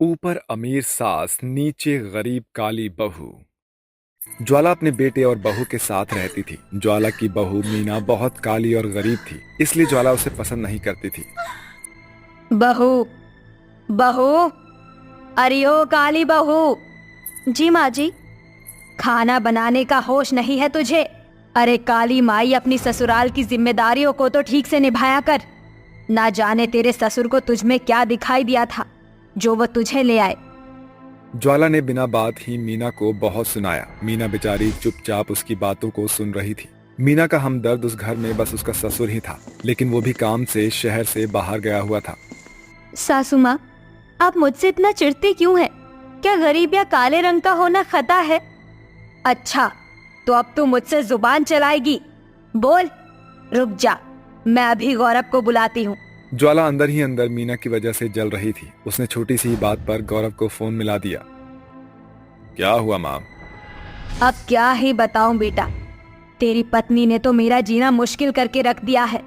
ऊपर अमीर सास, नीचे गरीब काली बहू। ज्वाला अपने बेटे और बहू के साथ रहती थी। ज्वाला की बहू मीना बहुत काली और गरीब थी, इसलिए ज्वाला उसे पसंद नहीं करती थी। बहू, बहू, अरे ओ काली बहू। जी माँ जी। खाना बनाने का होश नहीं है तुझे? अरे काली माई, अपनी ससुराल की जिम्मेदारियों को तो ठीक से निभाया कर। ना जाने तेरे ससुर को तुझ में क्या दिखाई दिया था जो वो तुझे ले आए। ज्वाला ने बिना बात ही मीना को बहुत सुनाया। मीना बेचारी चुपचाप उसकी बातों को सुन रही थी। मीना का हमदर्द उस घर में बस उसका ससुर ही था, लेकिन वो भी काम से शहर से बाहर गया हुआ था। सासू माँ, आप मुझसे इतना चिढ़ती क्यों हैं? क्या गरीब या काले रंग का होना खता है? अच्छा, तो अब तू मुझसे जुबान चलाएगी? बोल। रुक जा, मैं अभी गौरव को बुलाती हूँ। ज्वाला अंदर ही अंदर मीना की वजह से जल रही थी। उसने छोटी सी ही बात पर गौरव को फोन मिला दिया। क्या हुआ माँ? अब क्या ही बताऊं बेटा, तेरी पत्नी ने तो मेरा जीना मुश्किल करके रख दिया है।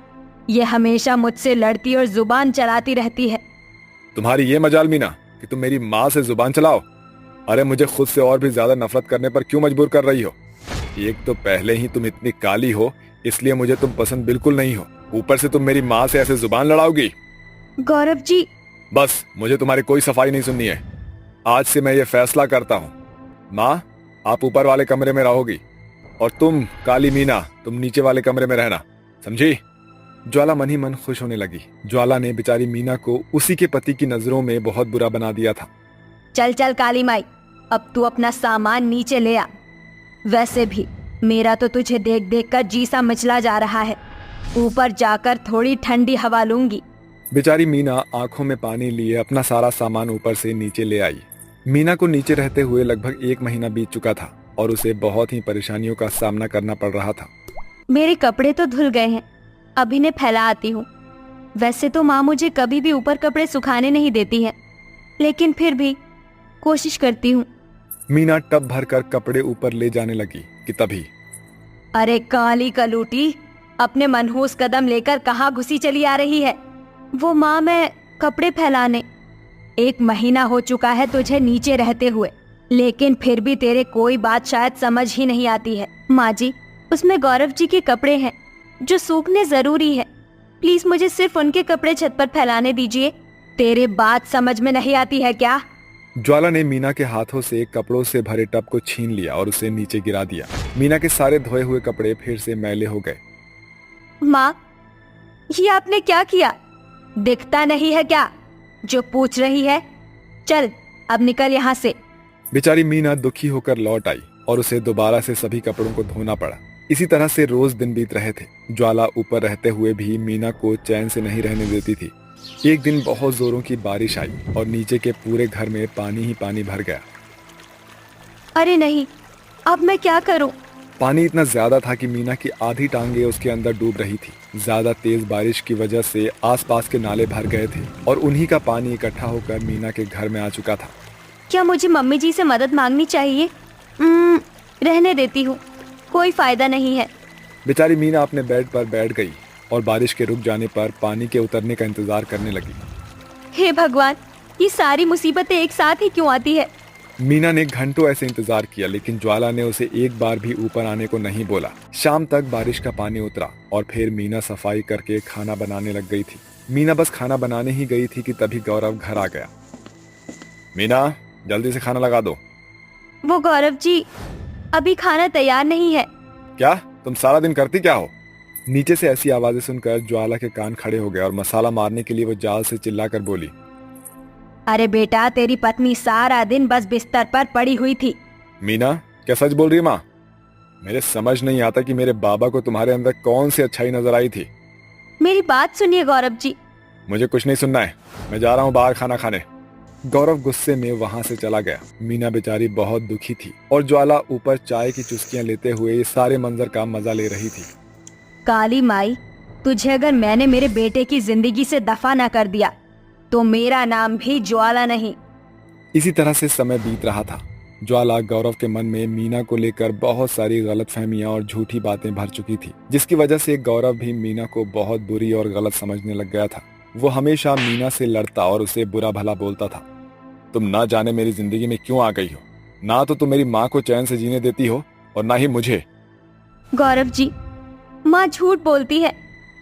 ये हमेशा मुझसे लड़ती और जुबान चलाती रहती है। तुम्हारी ये मजाल मीना कि तुम मेरी माँ से जुबान चलाओ। अरे मुझे खुद से और भी ज्यादा नफरत करने पर क्यों मजबूर कर रही हो? एक तो पहले ही तुम इतनी काली हो, इसलिए मुझे तुम पसंद बिल्कुल नहीं हो। ऊपर से तुम मेरी माँ से ऐसे जुबान लड़ाओगी? गौरव जी। बस, मुझे तुम्हारी कोई सफाई नहीं सुननी है। आज से मैं ये फैसला करता हूँ, माँ आप ऊपर वाले कमरे में रहोगी और तुम काली मीना, तुम नीचे वाले कमरे में रहना, समझी? ज्वाला मन ही मन खुश होने लगी। ज्वाला ने बेचारी मीना को उसी के पति की नजरों में बहुत बुरा बना दिया था। चल चल काली माई, अब तू अपना सामान नीचे ले आ। वैसे भी मेरा तो तुझे देख देख कर जी सा मचला जा रहा है। ऊपर जाकर थोड़ी ठंडी हवा लूंगी। बेचारी मीना आंखों में पानी लिए अपना सारा सामान ऊपर से नीचे ले आई। मीना को नीचे रहते हुए लगभग 1 महीना बीत चुका था और उसे बहुत ही परेशानियों का सामना करना पड़ रहा था। मेरे कपड़े तो धुल गए हैं, अभी ने फैला आती हूँ। वैसे तो माँ मुझे कभी भी ऊपर कपड़े सुखाने नहीं देती है, लेकिन फिर भी कोशिश करती हूँ। मीना टब भरकर कपड़े ऊपर ले जाने लगी कि तभी अरे काली कलूटी, अपने मनहूस कदम लेकर कहाँ घुसी चली आ रही है? वो माँ, मैं कपड़े फैलाने। 1 महीना हो चुका है तुझे नीचे रहते हुए, लेकिन फिर भी तेरे कोई बात शायद समझ ही नहीं आती है। माँ जी, उसमें गौरव जी के कपड़े हैं जो सूखने जरूरी है। प्लीज मुझे सिर्फ उनके कपड़े छत पर फैलाने दीजिए। तेरे बात समझ में नहीं आती है क्या? ज्वाला ने मीना के हाथों से कपड़ों से भरे टब को छीन लिया और उसे नीचे गिरा दिया। मीना के सारे धोए हुए कपड़े फिर से मैले हो गए। माँ, ये आपने क्या किया? दिखता नहीं है क्या जो पूछ रही है? चल अब निकल यहाँ से। बेचारी मीना दुखी होकर लौट आई और उसे दोबारा से सभी कपड़ों को धोना पड़ा। इसी तरह से रोज दिन बीत रहे थे। ज्वाला ऊपर रहते हुए भी मीना को चैन से नहीं रहने देती थी। एक दिन बहुत जोरों की बारिश आई और नीचे के पूरे घर में पानी ही पानी भर गया। अरे नहीं, अब मैं क्या करूं? पानी इतना ज्यादा था कि मीना की आधी टांगे उसके अंदर डूब रही थी। ज्यादा तेज बारिश की वजह से आसपास के नाले भर गए थे और उन्हीं का पानी इकट्ठा होकर मीना के घर में आ चुका था। क्या मुझे मम्मी जी से मदद मांगनी चाहिए? रहने देती हूँ, कोई फायदा नहीं है। बेचारी मीना अपने बेड पर बैठ गई और बारिश के रुक जाने पर पानी के उतरने का इंतजार करने लगी। हे भगवान, ये सारी मुसीबतें एक साथ ही क्यों आती है? मीना ने घंटों ऐसे इंतजार किया, लेकिन ज्वाला ने उसे एक बार भी ऊपर आने को नहीं बोला। शाम तक बारिश का पानी उतरा और फिर मीना सफाई करके खाना बनाने लग गई थी। मीना बस खाना बनाने ही गई थी कि तभी गौरव घर आ गया। मीना, जल्दी से खाना लगा दो। वो गौरव जी, अभी खाना तैयार नहीं है। क्या तुम सारा दिन करती क्या हो? नीचे से ऐसी आवाजें सुनकर ज्वाला के कान खड़े हो गए और मसाला मारने के लिए वो जाल से चिल्लाकर बोली। अरे बेटा, तेरी पत्नी सारा दिन बस बिस्तर पर पड़ी हुई थी। मीना, क्या सच बोल रही है माँ? मेरे समझ नहीं आता कि मेरे बाबा को तुम्हारे अंदर कौन सी अच्छाई नजर आई थी। मेरी बात सुनिए गौरव जी। मुझे कुछ नहीं सुनना है, मैं जा रहा हूँ बाहर खाना खाने। गौरव गुस्से में वहां से चला गया। मीना बेचारी बहुत दुखी थी और ज्वाला ऊपर चाय की चुस्कियां लेते हुए इस सारे मंजर का मजा ले रही थी। काली माई, तुझे अगर मैंने मेरे बेटे की जिंदगी से दफा न कर दिया तो मेरा नाम भी ज्वाला नहीं। इसी तरह से समय बीत रहा था। ज्वाला गौरव के मन में मीना को लेकर बहुत सारी गलतफहमियां और झूठी बातें भर चुकी थी, जिसकी वजह से गौरव भी मीना को बहुत बुरी और गलत समझने लग गया था। वो हमेशा मीना से लड़ता और उसे बुरा भला बोलता था। तुम ना जाने मेरी जिंदगी में क्यों आ गई हो। ना तो तुम मेरी माँ को चैन से जीने देती हो और ना ही मुझे। गौरव जी, माँ झूठ बोलती है,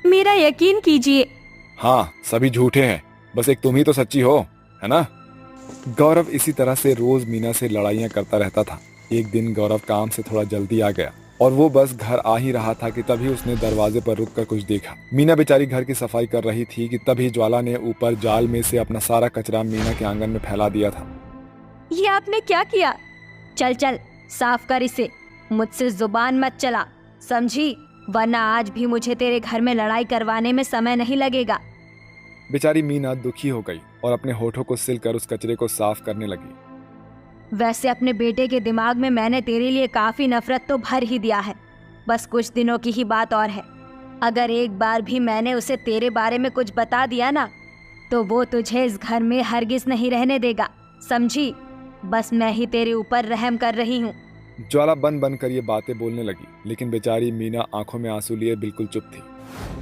मेरा यकीन कीजिए। हाँ, सभी झूठे हैं, बस एक तुम ही तो सच्ची हो, है ना। गौरव इसी तरह से रोज मीना से लड़ाइयाँ करता रहता था। एक दिन गौरव काम से थोड़ा जल्दी आ गया और वो बस घर आ ही रहा था कि तभी उसने दरवाजे पर रुककर कुछ देखा। मीना बेचारी घर की सफाई कर रही थी कि तभी ज्वाला ने ऊपर जाल में से अपना सारा कचरा मीना के आंगन में फैला दिया था। ये आपने क्या किया? चल चल साफ कर इसे, मुझसे जुबान मत चला, समझी? वरना आज भी मुझे तेरे घर में लड़ाई करवाने में समय नहीं लगेगा। बेचारी मीना दुखी हो गई और अपने होठों को सिलकर उस कचरे को साफ करने लगी। वैसे अपने बेटे के दिमाग में मैंने तेरे लिए काफी नफरत तो भर ही दिया है। बस कुछ दिनों की ही बात और है। अगर एक बार भी मैंने उसे तेरे बारे में कुछ बता दिया ना, तो वो तुझे इस घर में हरगिज नहीं रहने देगा, समझी? बस मैं ही तेरे ऊपर रहम कर रही हूँ। ज्वाला बन बन कर ये बातें बोलने लगी, लेकिन बेचारी मीना आंखों में आंसू लिए बिल्कुल चुप थी।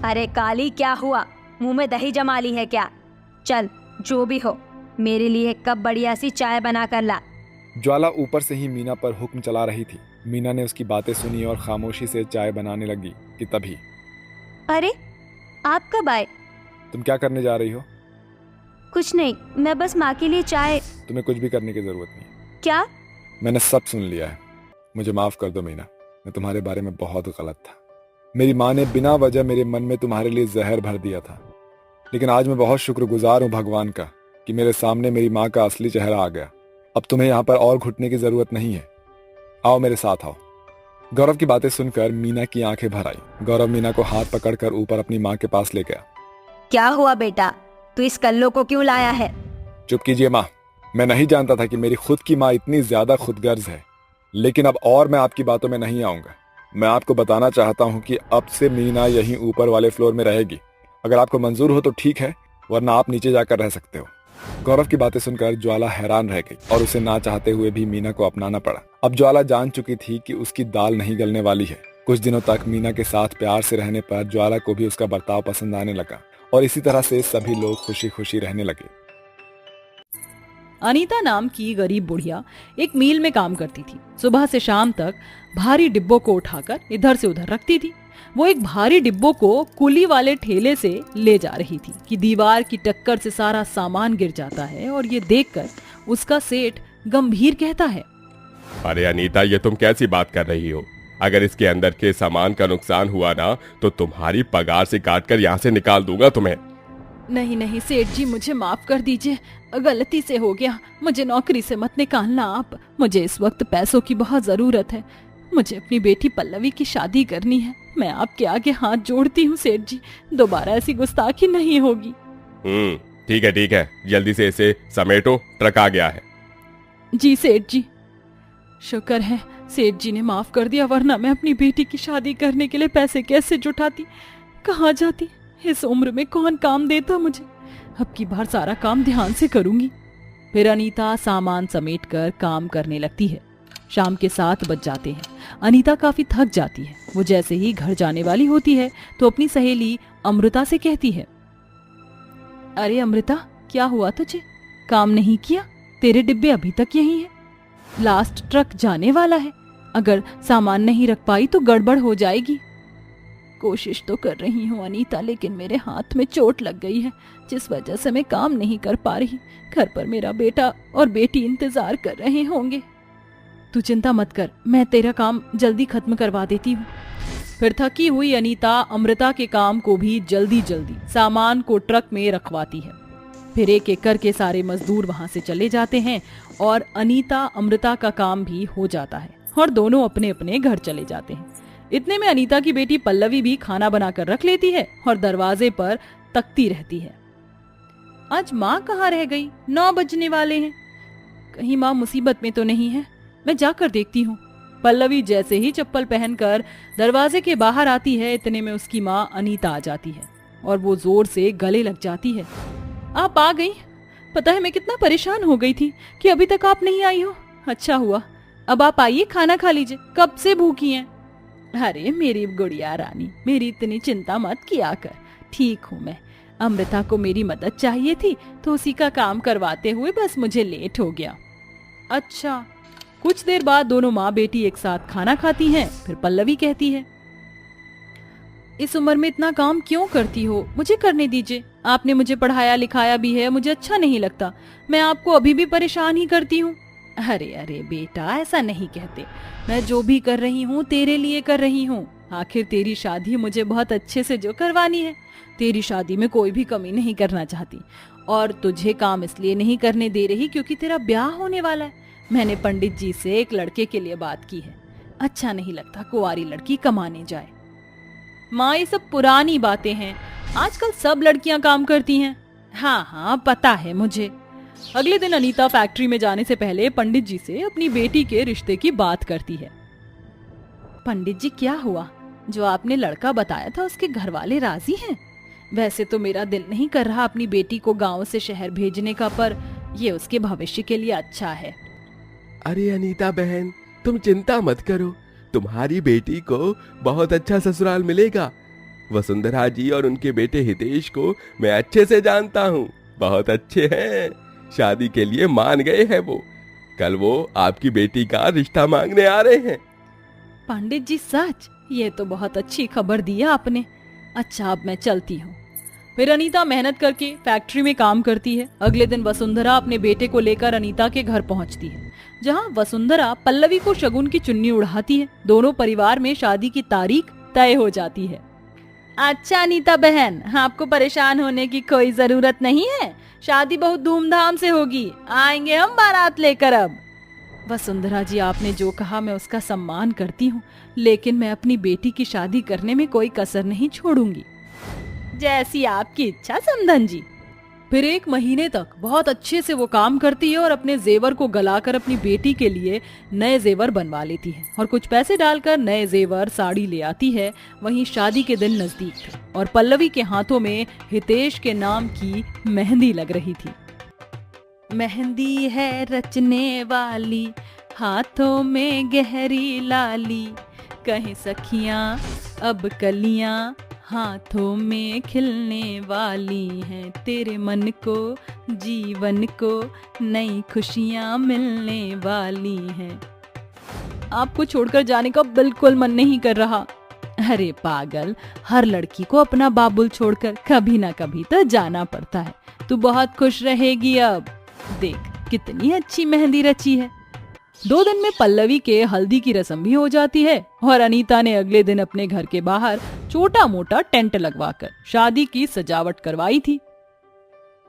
अरे काली, क्या हुआ? मुंह में दही जमा ली है क्या? चल, जो भी हो, मेरे लिए एक कप बढ़िया सी चाय बना कर ला। ज्वाला ऊपर से ही मीना पर हुक्म चला रही थी। मीना ने उसकी बातें सुनी और खामोशी से चाय बनाने लगी कि तभी, अरे आप कब आए? तुम क्या करने जा रही हो? कुछ नहीं, मैं बस माँ के लिए चाय। तुम्हें कुछ भी करने की जरूरत नहीं। क्या? मैंने सब सुन लिया है, मुझे माफ कर दो मीना। मैं तुम्हारे बारे में बहुत गलत था। मेरी माँ ने बिना वजह मेरे मन में तुम्हारे लिए जहर भर दिया था, लेकिन आज मैं बहुत शुक्रगुजार हूँ भगवान का कि मेरे सामने मेरी माँ का असली चेहरा आ गया। अब तुम्हें यहाँ पर और घुटने की जरूरत नहीं है। आओ मेरे साथ आओ। गौरव की बातें सुनकर मीना की आंखें भर आई। गौरव मीना को हाथ पकड़कर ऊपर अपनी माँ के पास ले गया। क्या हुआ बेटा, तू इस कल्लो को क्यों लाया है? चुप कीजिए माँ। मैं नहीं जानता था कि मेरी खुद की माँ इतनी ज्यादा खुदगर्ज है, लेकिन अब और मैं आपकी बातों में नहीं आऊंगा। मैं आपको बताना चाहता हूँ कि अब से मीना यहीं ऊपर वाले फ्लोर में रहेगी। अगर आपको मंजूर हो तो ठीक है, वरना आप नीचे जाकर रह सकते हो। गौरव की बातें सुनकर ज्वाला हैरान रह गई और उसे ना चाहते हुए भी मीना को अपनाना पड़ा। अब ज्वाला जान चुकी थी कि उसकी दाल नहीं गलने वाली है। कुछ दिनों तक मीना के साथ प्यार से रहने पर ज्वाला को भी उसका बर्ताव पसंद आने लगा और इसी तरह से सभी लोग खुशी खुशी रहने लगे। अनीता नाम की गरीब बुढ़िया एक मिल में काम करती थी। सुबह से शाम तक भारी डिब्बों को उठाकर इधर से उधर रखती थी। वो एक भारी डिब्बों को कुली वाले ठेले से ले जा रही थी कि दीवार की टक्कर से सारा सामान गिर जाता है और ये देखकर उसका सेठ गंभीर कहता है, अरे अनीता, ये तुम कैसी बात कर रही हो? अगर इसके अंदर के सामान का नुकसान हुआ ना, तो तुम्हारी पगार से काट कर यहाँ से निकाल दूंगा तुम्हें। नहीं नहीं सेठ जी, मुझे माफ कर दीजिए, गलती से हो गया। मुझे नौकरी से मत निकालना आप। मुझे इस वक्त पैसों की बहुत जरूरत है। मुझे अपनी बेटी पल्लवी की शादी करनी है। मैं आपके आगे हाथ जोड़ती हूँ सेठ जी, दोबारा ऐसी गुस्ताखी नहीं होगी। ठीक है, जल्दी से इसे समेटो, ट्रक आ गया है। जी सेठ जी। शुक्र है सेठ जी ने माफ कर दिया, वरना मैं अपनी बेटी की शादी करने के लिए पैसे कैसे जुटाती, कहाँ जाती? इस उम्र में कौन काम देता मुझे? अब की बार सारा काम ध्यान से करूंगी। फिर अनीता सामान समेटकर काम करने लगती है। शाम के 7 बज जाते हैं। अनीता काफी थक जाती है। वो जैसे ही घर जाने वाली होती है तो अपनी सहेली अमृता से कहती है, अरे अमृता, क्या हुआ तुझे? काम नहीं किया? तेरे डिब्बे अभी तक यहीं हैं। लास्ट ट्रक जाने वाला है। अगर सामान नहीं रख पाई तो गड़बड़ हो जाएगी। कोशिश तो कर रही हूँ अनीता, लेकिन मेरे हाथ में चोट लग गई है, जिस वजह से मैं काम नहीं कर पा रही। घर पर मेरा बेटा और बेटी इंतजार कर रहे होंगे। तू चिंता मत कर, मैं तेरा काम जल्दी खत्म करवा देती हूँ। फिर थकी हुई अनीता अमृता के काम को भी जल्दी जल्दी सामान को ट्रक में रखवाती है। फिर एक एक करके सारे मजदूर वहां से चले जाते हैं और अनीता अमृता का काम भी हो जाता है और दोनों अपने अपने घर चले जाते हैं। इतने में अनीता की बेटी पल्लवी भी खाना बनाकर रख लेती है और दरवाजे पर तकती रहती है। आज माँ कहाँ रह गई? 9 बजने वाले हैं। कहीं माँ मुसीबत में तो नहीं है? मैं जाकर देखती हूँ। पल्लवी जैसे ही चप्पल पहनकर दरवाजे के बाहर आती है, इतने में उसकी माँ अनीता आ जाती है और वो जोर से गले लग जाती है। आप आ गई? पता है मैं कितना परेशान हो गई थी कि अभी तक आप नहीं आई हो। अच्छा हुआ, अब आप आइए, खाना खा लीजिए, कब से भूखी हैं। अरे मेरी गुड़िया रानी, मेरी इतनी चिंता मत किया कर, ठीक हूँ मैं। अमृता को मेरी मदद चाहिए थी तो उसी का काम करवाते हुए बस मुझे लेट हो गया। अच्छा। कुछ देर बाद दोनों माँ बेटी एक साथ खाना खाती हैं। फिर पल्लवी कहती है, इस उम्र में इतना काम क्यों करती हो? मुझे करने दीजिए। आपने मुझे पढ़ाया लिखाया भी है, मुझे अच्छा नहीं लगता। मैं आपको अभी भी परेशान ही करती हूँ। अरे अरे बेटा, ऐसा नहीं कहते। मैं जो भी कर रही हूँ तेरे लिए कर रही हूँ। आखिर तेरी शादी मुझे बहुत अच्छे से जो करवानी है। तेरी शादी में कोई भी कमी नहीं करना चाहती और तुझे काम इसलिए नहीं करने दे रही क्योंकि तेरा ब्याह होने वाला है। मैंने पंडित जी से एक लड़के के लिए बात की है। अच्छा नहीं लगता कुंवारी लड़की कमाने जाए। माँ, ये सब पुरानी बातें हैं। आजकल सब लड़कियां काम करती हैं। हाँ हाँ, पता है मुझे। अगले दिन अनीता फैक्ट्री में जाने से पहले पंडित जी से अपनी बेटी के रिश्ते की बात करती है। पंडित जी, क्या हुआ? जो आपने लड़का बताया था उसके घर वाले राजी हैं? वैसे तो मेरा दिल नहीं कर रहा अपनी बेटी को गांव से शहर भेजने का, पर ये उसके भविष्य के लिए अच्छा है। अरे अनीता बहन, तुम चिंता मत करो। तुम्हारी बेटी को बहुत अच्छा ससुराल मिलेगा। वसुंधरा जी और उनके बेटे हितेश को मैं अच्छे से जानता हूँ। बहुत अच्छे हैं। शादी के लिए मान गए हैं वो। कल वो आपकी बेटी का रिश्ता मांगने आ रहे हैं। पंडित जी, सच? ये तो बहुत अच्छी खबर दी आपने। अच्छा, अब मैं चलती हूँ। फिर अनीता मेहनत करके फैक्ट्री में काम करती है। अगले दिन वसुंधरा अपने बेटे को लेकर अनीता के घर पहुँचती है, जहाँ वसुंधरा पल्लवी को शगुन की चुन्नी उड़ाती है। दोनों परिवार में शादी की तारीख तय हो जाती है। अच्छा अनीता बहन, आपको परेशान होने की कोई जरूरत नहीं है। शादी बहुत धूमधाम से होगी। आएंगे हम बारात लेकर। अब वसुंधरा जी, आपने जो कहा मैं उसका सम्मान करती हूँ, लेकिन मैं अपनी बेटी की शादी करने में कोई कसर नहीं छोड़ूंगी। जैसी आपकी इच्छा समधन जी। फिर 1 महीने तक बहुत अच्छे से वो काम करती है और अपने जेवर को गलाकर अपनी बेटी के लिए नए जेवर बनवा लेती है और कुछ पैसे डालकर नए जेवर साड़ी ले आती है। वहीं शादी के दिन नजदीक थे और पल्लवी के हाथों में हितेश के नाम की मेहंदी लग रही थी। मेहंदी है रचने वाली, हाथों में गहरी लाली, कहीं सखियां अब कलियां हाथों में खिलने वाली हैं। तेरे मन को जीवन को नई खुशियां मिलने वाली हैं। आपको छोड़कर जाने का बिल्कुल मन नहीं कर रहा। अरे पागल, हर लड़की को अपना बाबुल छोड़कर कभी ना कभी तो जाना पड़ता है। तू बहुत खुश रहेगी। अब देख कितनी अच्छी मेहंदी रची है। 2 दिन में पल्लवी के हल्दी की रस्म भी हो जाती है और अनीता ने अगले दिन अपने घर के बाहर छोटा मोटा टेंट लगवाकर शादी की सजावट करवाई थी।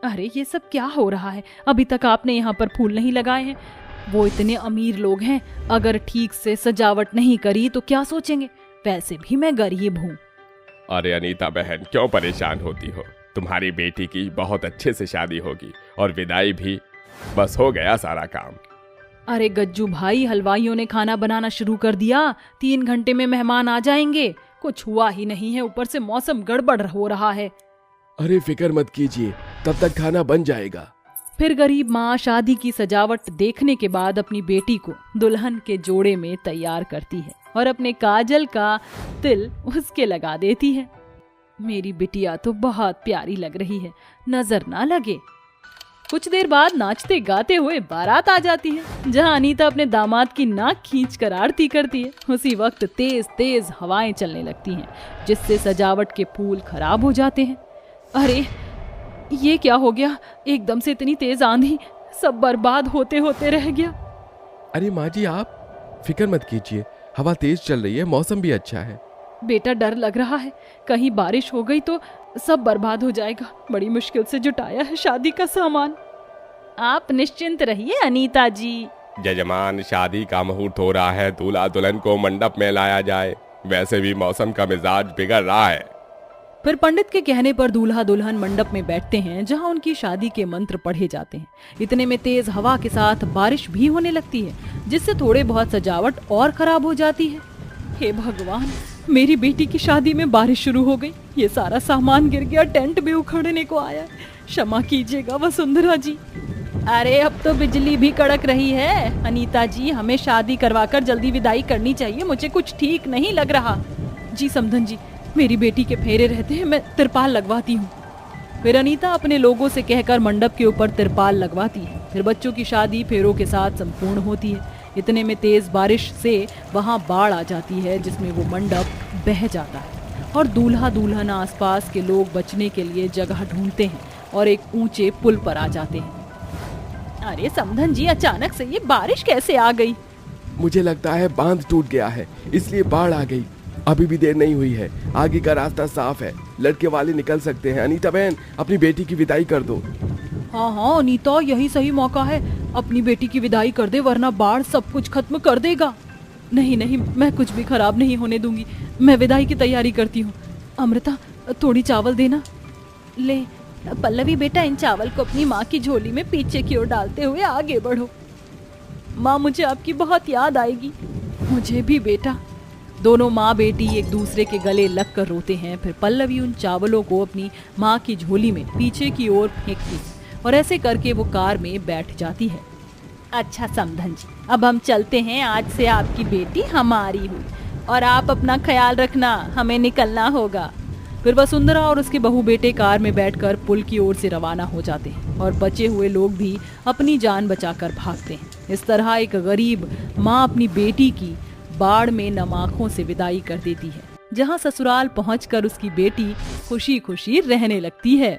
अरे ये सब क्या हो रहा है? अभी तक आपने यहाँ पर फूल नहीं लगाए हैं। वो इतने अमीर लोग हैं, अगर ठीक से सजावट नहीं करी तो क्या सोचेंगे? वैसे भी मैं गरीब हूँ। अरे अनीता बहन, क्यों परेशान होती हो? तुम्हारी बेटी की बहुत अच्छे से शादी होगी और विदाई भी। बस हो गया सारा काम। अरे गज्जू भाई, हलवाइयों ने खाना बनाना शुरू कर दिया। 3 घंटे में मेहमान आ जाएंगे। कुछ हुआ ही नहीं है, ऊपर से मौसम गड़बड़ हो रहा है। अरे फिक्र मत कीजिए, तब तक खाना बन जाएगा। फिर गरीब माँ शादी की सजावट देखने के बाद अपनी बेटी को दुल्हन के जोड़े में तैयार करती है और अपने काजल का तिल उसके लगा देती है। मेरी बिटिया तो बहुत प्यारी लग रही है, नजर ना लगे। कुछ देर बाद नाचते गाते हुए बारात आ जाती है, जहां अनीता अपने दामाद की नाक खींचकर आरती करती है। उसी वक्त तेज तेज हवाएं चलने लगती हैं, जिससे सजावट के फूल खराब हो जाते हैं। अरे ये क्या हो गया? एकदम से इतनी तेज आंधी, सब बर्बाद होते होते रह गया। अरे माँ जी, आप फिक्र मत कीजिए, हवा तेज चल रही है, मौसम भी अच्छा है। बेटा, डर लग रहा है, कहीं बारिश हो गई तो सब बर्बाद हो जाएगा। बड़ी मुश्किल से जुटाया है शादी का सामान। आप निश्चिंत रहिए अनीता जी। जजमान, शादी का मुहूर्त हो रहा है, दूल्हा दुल्हन को मंडप में लाया जाए। वैसे भी मौसम का मिजाज बिगड़ रहा है। फिर पंडित के कहने पर दूल्हा दुल्हन मंडप में बैठते हैं, जहां उनकी शादी के मंत्र पढ़े जाते हैं। इतने में तेज हवा के साथ बारिश भी होने लगती है, जिससे थोड़े बहुत सजावट और खराब हो जाती है। हे भगवान, मेरी बेटी की शादी में बारिश शुरू हो गई। ये सारा सामान गिर गया, टेंट भी उखड़ने को आया। क्षमा कीजिएगा वसुंधरा जी। अरे अब तो बिजली भी कड़क रही है। अनीता जी, हमें शादी करवाकर जल्दी विदाई करनी चाहिए। मुझे कुछ ठीक नहीं लग रहा। जी समधन जी, मेरी बेटी के फेरे रहते हैं, मैं तिरपाल लगवाती हूँ। फिर अनीता अपने लोगों से कहकर मंडप के ऊपर तिरपाल लगवाती है। फिर बच्चों की शादी फेरों के साथ संपूर्ण होती है। इतने में तेज बारिश से वहां बाढ़ आ जाती है, जिसमें वो मंडप बह जाता है और दूल्हा दुल्हन आसपास के लोग बचने के लिए जगह ढूंढते हैं और एक ऊंचे पुल पर आ जाते हैं। अरे समधन जी, अचानक से ये बारिश कैसे आ गई? मुझे लगता है बांध टूट गया है, इसलिए बाढ़ आ गई। अभी भी देर नहीं हुई है, आगे का रास्ता साफ है, लड़के वाले निकल सकते हैं। अनीता बहन, अपनी बेटी की विदाई कर दो। हाँ अनीता, यही सही मौका है, अपनी बेटी की विदाई कर दे, वरना बाढ़ सब कुछ खत्म कर देगा। नहीं नहीं, मैं कुछ भी खराब नहीं होने दूंगी। मैं विदाई की तैयारी करती हूँ। अमृता, थोड़ी चावल देना। ले पल्लवी बेटा, इन चावल को अपनी माँ की झोली में पीछे की ओर डालते हुए आगे बढ़ो। माँ, मुझे आपकी बहुत याद आएगी। मुझे भी बेटा। दोनों माँ बेटी एक दूसरे के गले लग कर रोते हैं। फिर पल्लवी उन चावलों को अपनी माँ की झोली में पीछे की ओर फेंकती है और ऐसे करके वो कार में बैठ जाती है। अच्छा समधन जी, अब हम चलते हैं। आज से आपकी बेटी हमारी हुई और आप अपना ख्याल रखना, हमें निकलना होगा। फिर वसुंधरा और उसके बहू बेटे कार में बैठकर पुल की ओर से रवाना हो जाते हैं और बचे हुए लोग भी अपनी जान बचाकर भागते हैं। इस तरह एक गरीब माँ अपनी बेटी की बाढ़ में नम आंखों से विदाई कर देती है, जहाँ ससुराल पहुंचकर उसकी बेटी खुशी खुशी रहने लगती है।